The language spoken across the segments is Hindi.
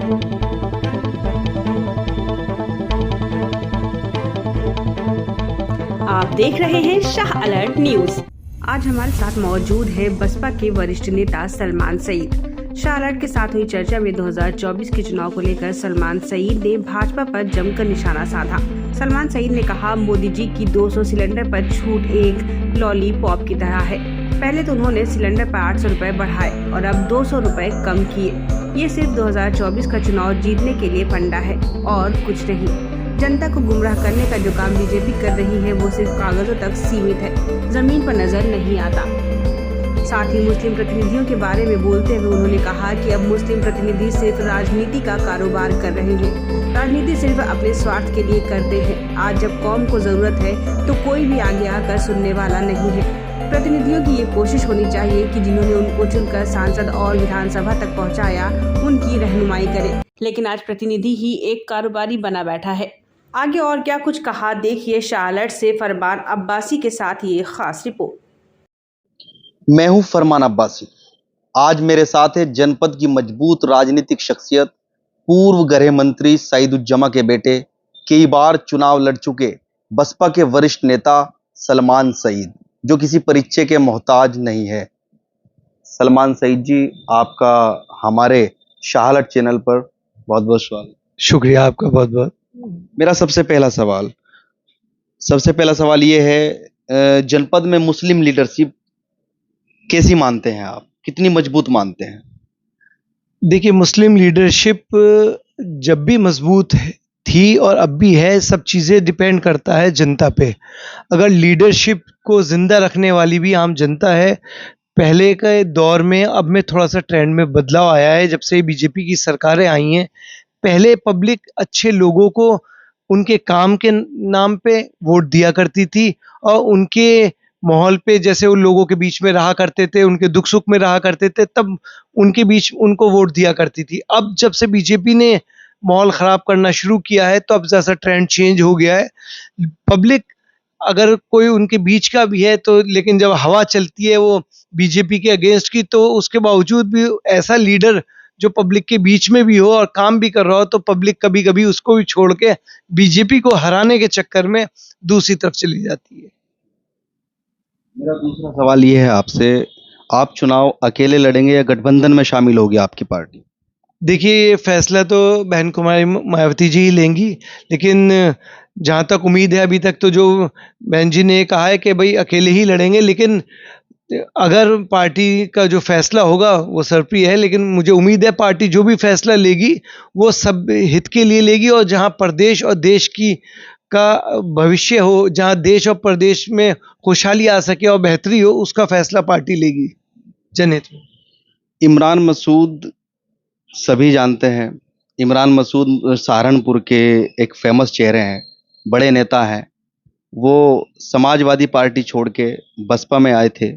आप देख रहे हैं शाह अलर्ट न्यूज। आज हमारे साथ मौजूद है बसपा के वरिष्ठ नेता सलमान सईद। शाह अलर्ट के साथ हुई चर्चा में 2024 के चुनाव को लेकर सलमान सईद ने भाजपा पर जमकर निशाना साधा। सलमान सईद ने कहा, मोदी जी की 200 सिलेंडर पर छूट एक लॉलीपॉप की तरह है। पहले तो उन्होंने सिलेंडर पर 800 रुपए बढ़ाए और अब 200 रुपए कम किए। ये सिर्फ 2024 का चुनाव जीतने के लिए फंडा है और कुछ नहीं। जनता को गुमराह करने का जो काम बीजेपी कर रही है वो सिर्फ कागजों तक सीमित है, जमीन पर नजर नहीं आता। साथ ही मुस्लिम प्रतिनिधियों के बारे में बोलते हुए उन्होंने कहा कि अब मुस्लिम प्रतिनिधि सिर्फ राजनीति का कारोबार कर रहे हैं, राजनीति सिर्फ अपने स्वार्थ के लिए करते हैं। आज जब कौम को जरूरत है तो कोई भी आगे आकर सुनने वाला नहीं है। प्रतिनिधियों की ये कोशिश होनी चाहिए कि जिन्होंने उनको चुनकर सांसद और विधानसभा तक पहुंचाया, उनकी रहनुमाई करें। लेकिन आज प्रतिनिधि ही एक कारोबारी बना बैठा है। आगे और क्या कुछ कहा, देखिए शाह अलर्ट से फरमान अब्बासी के साथ ये खास रिपोर्ट। मैं हूं फरमान अब्बासी। आज मेरे साथ है जनपद की मजबूत राजनीतिक शख्सियत, पूर्व गृह मंत्री सईदुज्जमा के बेटे, कई बार चुनाव लड़ चुके बसपा के वरिष्ठ नेता सलमान सईद, जो किसी परिचय के मोहताज नहीं है। सलमान सईद जी, आपका हमारे शाह अलर्ट चैनल पर बहुत बहुत स्वागत। शुक्रिया आपका बहुत बहुत। मेरा सबसे पहला सवाल ये है, जनपद में मुस्लिम लीडरशिप कैसी मानते हैं आप, कितनी मजबूत मानते हैं? देखिए, मुस्लिम लीडरशिप जब भी मजबूत थी और अब भी है, सब चीज़ें डिपेंड करता है जनता पे। अगर लीडरशिप को जिंदा रखने वाली भी आम जनता है, पहले के दौर में अब में थोड़ा सा ट्रेंड में बदलाव आया है जब से बीजेपी की सरकारें आई हैं। पहले पब्लिक अच्छे लोगों को उनके काम के नाम पे वोट दिया करती थी और उनके माहौल पे, जैसे उन लोगों के बीच में रहा करते थे, उनके दुख सुख में रहा करते थे, तब उनके बीच उनको वोट दिया करती थी। अब जब से बीजेपी ने माहौल खराब करना शुरू किया है तो अब जैसा ट्रेंड चेंज हो गया है। पब्लिक अगर कोई उनके बीच का भी है तो, लेकिन जब हवा चलती है वो बीजेपी के अगेंस्ट की, तो उसके बावजूद भी ऐसा लीडर जो पब्लिक के बीच में भी हो और काम भी कर रहा हो, तो पब्लिक कभी कभी उसको भी छोड़ के बीजेपी को हराने के चक्कर में दूसरी तरफ चली जाती है। मेरा दूसरा सवाल ये है आपसे, आप चुनाव अकेले लड़ेंगे या गठबंधन में शामिल होगी आपकी पार्टी? देखिए, ये फैसला तो बहन कुमारी मायावती जी ही लेंगी, लेकिन जहाँ तक उम्मीद है अभी तक तो जो बहन जी ने कहा है कि भाई अकेले ही लड़ेंगे, लेकिन अगर पार्टी का जो फैसला होगा वो सर्वप्रिय है, लेकिन मुझे उम्मीद है पार्टी जो भी फैसला लेगी वो सब हित के लिए लेगी और जहां प्रदेश और देश की का भविष्य हो, जहां देश और प्रदेश में खुशहाली आ सके और बेहतरी हो, उसका फैसला पार्टी लेगी जनहित में। इमरान मसूद सभी जानते हैं। इमरान मसूद सहारनपुर के एक फेमस चेहरे हैं, बड़े नेता हैं। वो समाजवादी पार्टी छोड़ के बसपा में आए थे,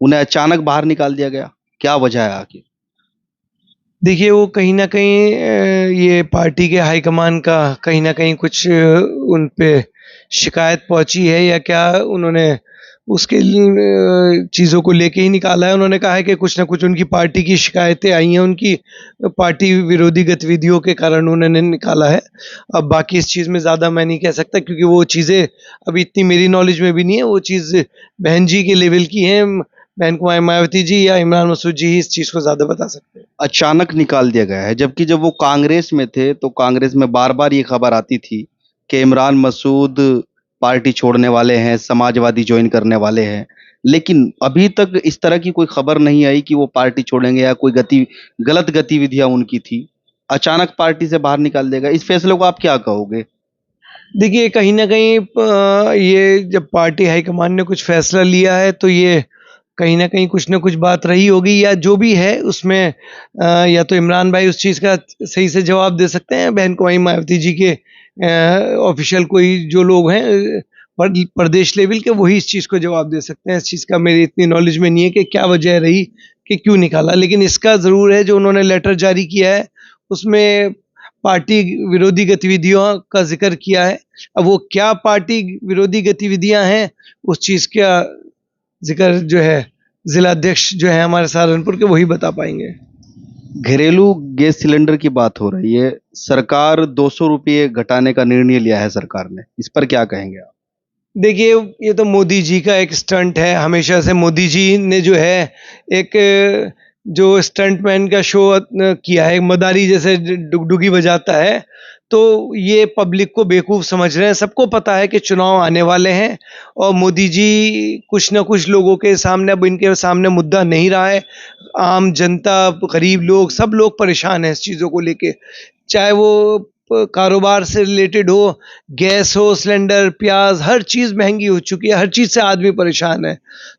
उन्हें अचानक बाहर निकाल दिया गया, क्या वजह है आखिर? देखिए, वो कहीं ना कहीं ये पार्टी के हाईकमान का कहीं ना कहीं कुछ उन पे शिकायत पहुंची है या क्या, उन्होंने उसके चीज़ों को लेके ही निकाला है। उन्होंने कहा है कि कुछ ना कुछ उनकी पार्टी की शिकायतें आई हैं, उनकी पार्टी विरोधी गतिविधियों के कारण उन्होंने निकाला है। अब बाकी इस चीज़ में ज़्यादा मैं नहीं कह सकता, क्योंकि वो चीज़ें अभी इतनी मेरी नॉलेज में भी नहीं है। वो चीज़ बहन जी के लेवल की हैं, बहन कुमारी मायावती जी या इमरान मसूद जी ही इस चीज़ को ज़्यादा बता सकते हैं। अचानक निकाल दिया गया है, जबकि जब वो कांग्रेस में थे तो कांग्रेस में बार बार ये खबर आती थी कि इमरान मसूद पार्टी छोड़ने वाले हैं, समाजवादी ज्वाइन करने वाले हैं, लेकिन अभी तक इस तरह की कोई खबर नहीं आई कि वो पार्टी छोड़ेंगे या कोई गलत गतिविधियां उनकी थी। अचानक पार्टी से बाहर निकाल देगा, इस फैसले को आप क्या कहोगे? देखिए, कहीं ना कहीं ये जब पार्टी हाईकमान ने कुछ फैसला लिया है तो ये कहीं ना कहीं कुछ ना कुछ बात रही होगी, या जो भी है उसमें या तो इमरान भाई उस चीज़ का सही से जवाब दे सकते हैं, बहन कुमारी मायावती जी के ऑफिशियल कोई जो लोग हैं प्रदेश लेवल के, वही इस चीज़ को जवाब दे सकते हैं। इस चीज़ का मेरी इतनी नॉलेज में नहीं है कि क्या वजह रही कि क्यों निकाला, लेकिन इसका ज़रूर है जो उन्होंने लेटर जारी किया है उसमें पार्टी विरोधी गतिविधियों का जिक्र किया है। अब वो क्या पार्टी विरोधी गतिविधियां हैं, उस चीज़ का जिक्र जो है जिला अध्यक्ष जो है हमारे सहारनपुर के, वही बता पाएंगे। घरेलू गैस सिलेंडर की बात हो रही है। सरकार 200 रुपये घटाने का निर्णय लिया है सरकार ने, इस पर क्या कहेंगे आप? देखिए, ये तो मोदी जी का एक स्टंट है। हमेशा से मोदी जी ने जो है एक जो स्टंटमैन का शो किया है, मदारी जैसे डुगडुगी बजाता है। तो ये पब्लिक को बेवकूफ़ समझ रहे हैं। सबको पता है कि चुनाव आने वाले हैं और मोदी जी कुछ ना कुछ लोगों के सामने, अब इनके सामने मुद्दा नहीं रहा है। आम जनता, गरीब लोग, सब लोग परेशान हैं इस चीज़ों को लेके। चाहे वो कारोबार से रिलेटेड हो, गैस हो, सिलेंडर, प्याज, हर चीज़ महंगी हो चुकी है, हर चीज़ से आदमी परेशान है।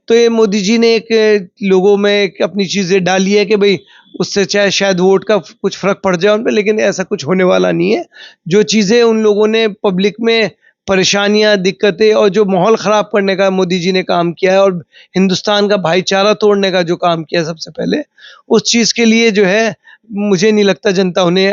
तो ये मोदी जी ने एक लोगों में एक अपनी चीज़ें डाली है कि भाई उससे चाहे शायद वोट का कुछ फ़र्क पड़ जाए उन पे, लेकिन ऐसा कुछ होने वाला नहीं है। जो चीज़ें उन लोगों ने पब्लिक में परेशानियाँ, दिक्कतें और जो माहौल ख़राब करने का मोदी जी ने काम किया है और हिंदुस्तान का भाईचारा तोड़ने का जो काम किया है सबसे पहले, उस चीज़ के लिए जो है मुझे नहीं लगता जनता उन्हें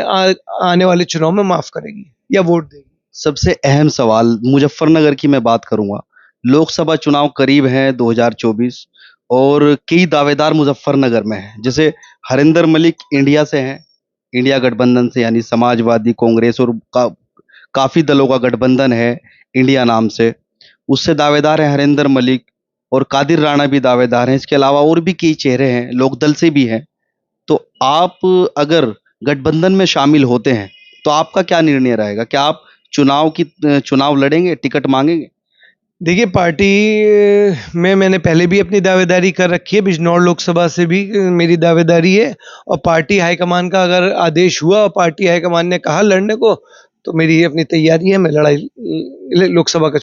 आने वाले चुनाव में माफ़ करेगी या वोट देगी। सबसे अहम सवाल मुजफ्फरनगर की मैं बात करूंगा। लोकसभा चुनाव करीब हैं 2024 और कई दावेदार मुजफ्फरनगर में हैं। जैसे हरिंदर मलिक इंडिया से हैं, इंडिया गठबंधन से, यानी समाजवादी कांग्रेस और काफी दलों का गठबंधन है इंडिया नाम से। उससे दावेदार हैं हरिंदर मलिक, और कादिर राणा भी दावेदार हैं। इसके अलावा और भी कई चेहरे हैं, लोकदल से भी हैं। तो आप अगर गठबंधन में शामिल होते हैं तो आपका क्या निर्णय रहेगा? क्या आप चुनाव लड़ेंगे, टिकट मांगेंगे? देखिए, पार्टी में मैंने पहले भी अपनी दावेदारी कर रखी है, बिजनौर लोकसभा से भी मेरी दावेदारी है और पार्टी हाईकमान का अगर आदेश हुआ और पार्टी हाईकमान ने कहा लड़ने को, तो मेरी अपनी तैयारी है, मैं लड़ाई लोकसभा का